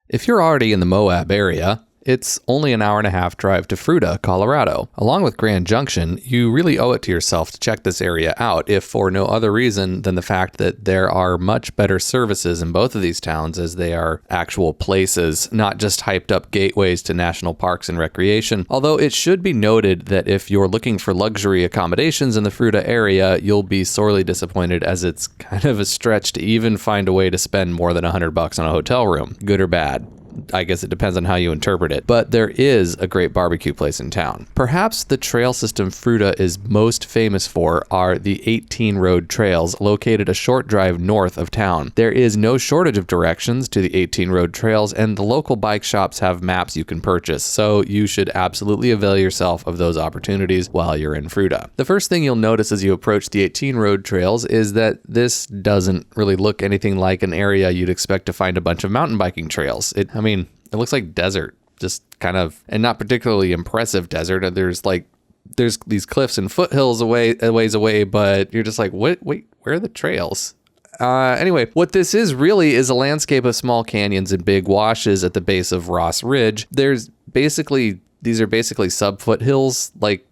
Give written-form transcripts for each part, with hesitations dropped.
If you're already in the Moab area, it's only an hour and a half drive to Fruita, Colorado. Along with Grand Junction, you really owe it to yourself to check this area out, if for no other reason than the fact that there are much better services in both of these towns as they are actual places, not just hyped up gateways to national parks and recreation. Although it should be noted that if you're looking for luxury accommodations in the Fruita area, you'll be sorely disappointed, as it's kind of a stretch to even find a way to spend more than $100 on a hotel room, good or bad. I guess it depends on how you interpret it, but there is a great barbecue place in town. Perhaps the trail system Fruita is most famous for are the 18 road trails located a short drive north of town. There is no shortage of directions to the 18 road trails, and the local bike shops have maps you can purchase, so you should absolutely avail yourself of those opportunities while you're in Fruita. The first thing you'll notice as you approach the 18 road trails is that this doesn't really look anything like an area you'd expect to find a bunch of mountain biking trails. It looks like desert, just kind of, and not particularly impressive desert. There's these cliffs and foothills a ways away, but you're just like, wait, where are the trails? Anyway, what this is really is a landscape of small canyons and big washes at the base of Ross Ridge. These are basically sub-foothills, like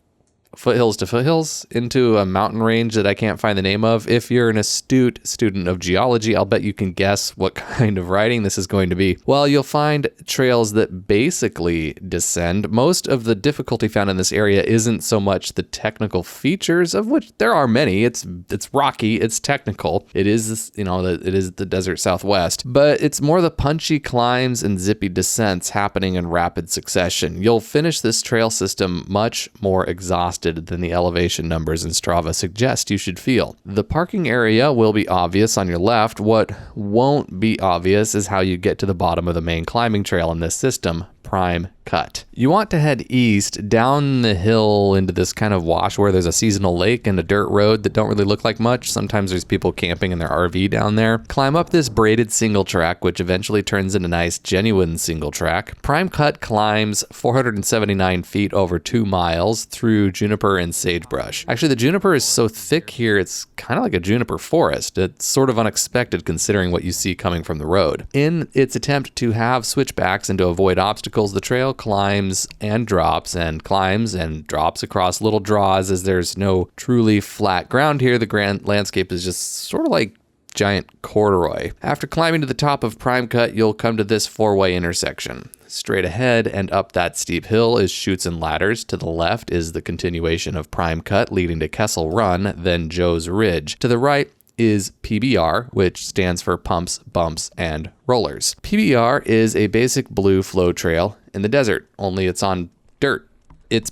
foothills to foothills into a mountain range that I can't find the name of. If you're an astute student of geology, I'll bet you can guess what kind of riding this is going to be. Well, you'll find trails that basically descend. Most of the difficulty found in this area isn't so much the technical features, of which there are many. It's rocky, it's technical. It is, it is the desert Southwest, but it's more the punchy climbs and zippy descents happening in rapid succession. You'll finish this trail system much more exhausted than the elevation numbers in Strava suggest you should feel. The parking area will be obvious on your left. What won't be obvious is how you get to the bottom of the main climbing trail in this system, Prime Cut. You want to head east down the hill into this kind of wash where there's a seasonal lake and a dirt road that don't really look like much. Sometimes there's people camping in their RV down there. Climb up this braided single track, which eventually turns into nice, genuine single track. Prime Cut climbs 479 feet over 2 miles through juniper and sagebrush. Actually, the juniper is so thick here, it's kind of like a juniper forest. It's sort of unexpected considering what you see coming from the road. In its attempt to have switchbacks and to avoid obstacles, the trail climbs and drops across little draws, as there's no truly flat ground here. The grand landscape is just sort of like giant corduroy. After climbing to the top of Prime Cut, you'll come to this 4-way intersection. Straight ahead and up that steep hill is chutes and ladders. To the left is the continuation of Prime Cut leading to Kessel Run, then Joe's Ridge. To the right is PBR, which stands for Pumps, Bumps, and Rollers. PBR is a basic blue flow trail in the desert, only it's on dirt. It's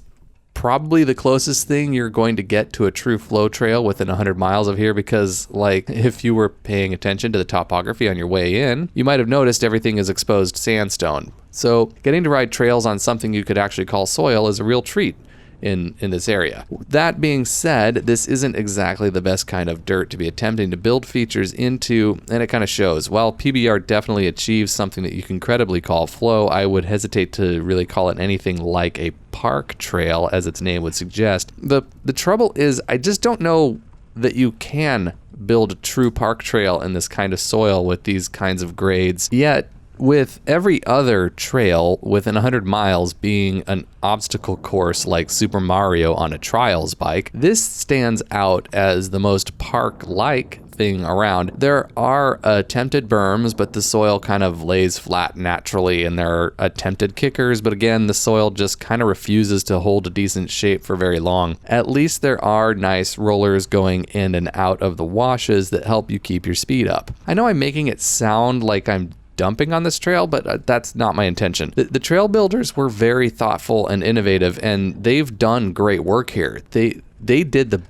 probably the closest thing you're going to get to a true flow trail within 100 miles of here, because if you were paying attention to the topography on your way in, you might have noticed everything is exposed sandstone. So getting to ride trails on something you could actually call soil is a real treat in this area. That being said, this isn't exactly the best kind of dirt to be attempting to build features into, and it kind of shows. While PBR definitely achieves something that you can credibly call flow, I would hesitate to really call it anything like a park trail, as its name would suggest. The trouble is, I just don't know that you can build a true park trail in this kind of soil with these kinds of grades. Yet, with every other trail within 100 miles being an obstacle course like Super Mario on a trials bike, this stands out as the most park-like thing around. There are attempted berms, but the soil kind of lays flat naturally, and there are attempted kickers, but again, the soil just kind of refuses to hold a decent shape for very long. At least there are nice rollers going in and out of the washes that help you keep your speed up. I know I'm making it sound like I'm dumping on this trail, but that's not my intention. The trail builders were very thoughtful and innovative, and they've done great work here. They did the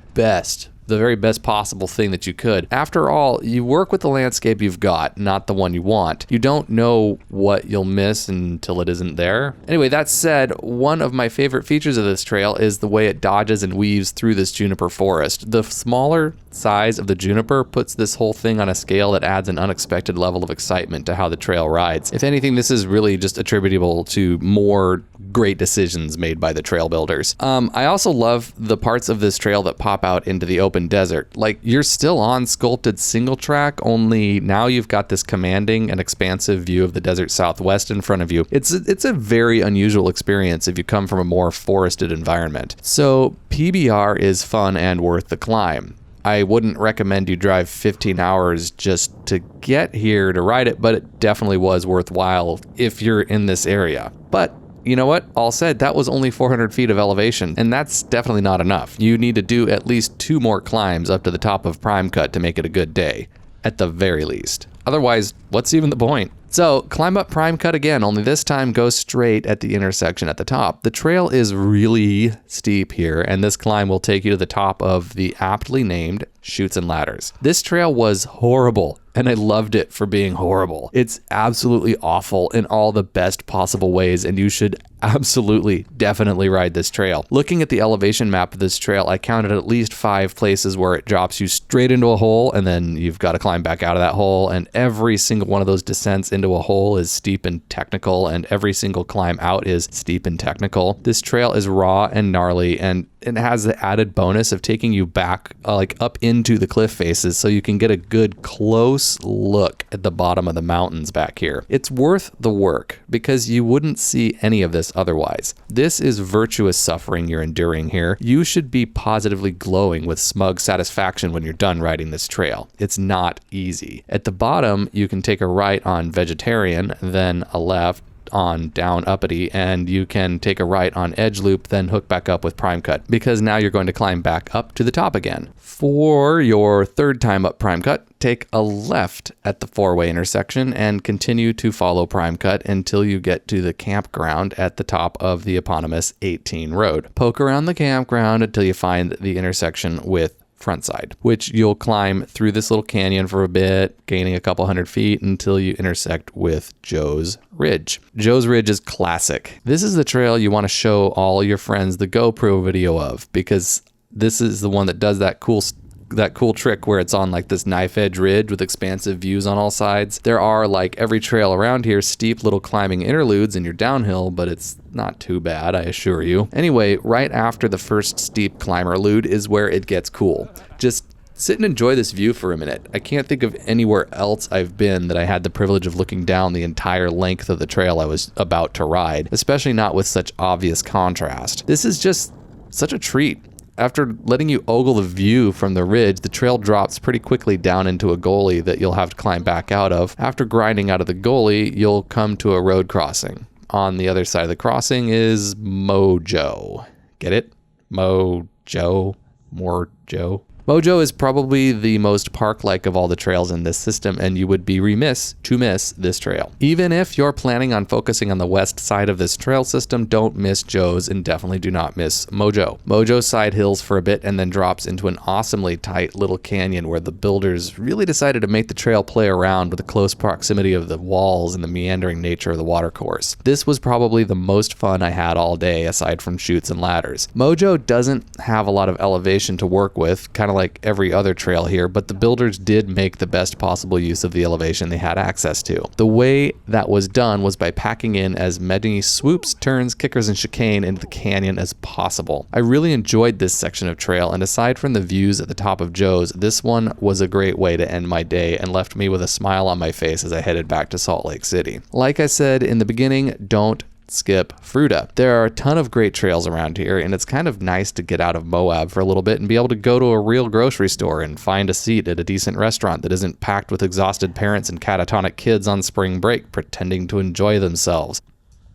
very best possible thing that you could. After all, you work with the landscape you've got, not the one you want. You don't know what you'll miss until it isn't there. Anyway, that said, one of my favorite features of this trail is the way it dodges and weaves through this juniper forest. The smaller size of the juniper puts this whole thing on a scale that adds an unexpected level of excitement to how the trail rides. If anything, this is really just attributable to more great decisions made by the trail builders. I also love the parts of this trail that pop out into the open desert. Like, you're still on sculpted single track, only now you've got this commanding and expansive view of the desert southwest in front of you. It's a very unusual experience if you come from a more forested environment. So PBR is fun and worth the climb. I wouldn't recommend you drive 15 hours just to get here to ride it, but it definitely was worthwhile if you're in this area. But you know what? All said, that was only 400 feet of elevation, and that's definitely not enough. You need to do at least 2 more climbs up to the top of Prime Cut to make it a good day, at the very least. Otherwise, what's even the point? So climb up Prime Cut again, only this time go straight at the intersection at the top. The trail is really steep here, and this climb will take you to the top of the aptly named Chutes and Ladders. This trail was horrible, and I loved it for being horrible. It's absolutely awful in all the best possible ways, and you should absolutely, definitely ride this trail. Looking at the elevation map of this trail, I counted at least 5 places where it drops you straight into a hole, and then you've got to climb back out of that hole, and every single one of those descents into a hole is steep and technical, and every single climb out is steep and technical. This trail is raw and gnarly, and it has the added bonus of taking you back like up into the cliff faces so you can get a good close look at the bottom of the mountains back here. It's worth the work because you wouldn't see any of this otherwise. This is virtuous suffering you're enduring here. You should be positively glowing with smug satisfaction when you're done riding this trail. It's not easy. At the bottom, you can take a right on Vegetarian, then a left on down uppity, and you can take a right on Edge Loop, then hook back up with Prime Cut, because now you're going to climb back up to the top again. For your third time up Prime Cut, take a left at the 4-way intersection and continue to follow Prime Cut until you get to the campground at the top of the eponymous 18 road. Poke around the campground until you find the intersection with Frontside, which you'll climb through this little canyon for a bit, gaining a couple hundred feet until you intersect with Joe's Ridge. Joe's Ridge is classic. This is the trail you want to show all your friends the GoPro video of, because this is the one that does that cool trick where it's on like this knife edge ridge with expansive views on all sides. There are, like every trail around here, steep little climbing interludes in your downhill, but it's not too bad, I assure you. Anyway, right after the first steep climberlude is where it gets cool. Just sit and enjoy this view for a minute. I can't think of anywhere else I've been that I had the privilege of looking down the entire length of the trail I was about to ride, especially not with such obvious contrast. This is just such a treat. After letting you ogle the view from the ridge, the trail drops pretty quickly down into a gully that you'll have to climb back out of. After grinding out of the gully, you'll come to a road crossing. On the other side of the crossing is Mojo. Get it? Mojo. More Joe. Mojo is probably the most park-like of all the trails in this system, and you would be remiss to miss this trail. Even if you're planning on focusing on the west side of this trail system, don't miss Joe's and definitely do not miss Mojo. Mojo side hills for a bit and then drops into an awesomely tight little canyon where the builders really decided to make the trail play around with the close proximity of the walls and the meandering nature of the watercourse. This was probably the most fun I had all day aside from Chutes and Ladders. Mojo doesn't have a lot of elevation to work with, kind of like every other trail here, but the builders did make the best possible use of the elevation they had access to. The way that was done was by packing in as many swoops, turns, kickers, and chicane into the canyon as possible. I really enjoyed this section of trail, and aside from the views at the top of Joe's, this one was a great way to end my day and left me with a smile on my face as I headed back to Salt Lake City. Like I said in the beginning, don't skip Fruita. There are a ton of great trails around here, and it's kind of nice to get out of Moab for a little bit and be able to go to a real grocery store and find a seat at a decent restaurant that isn't packed with exhausted parents and catatonic kids on spring break pretending to enjoy themselves.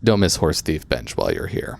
Don't miss Horse Thief Bench while you're here.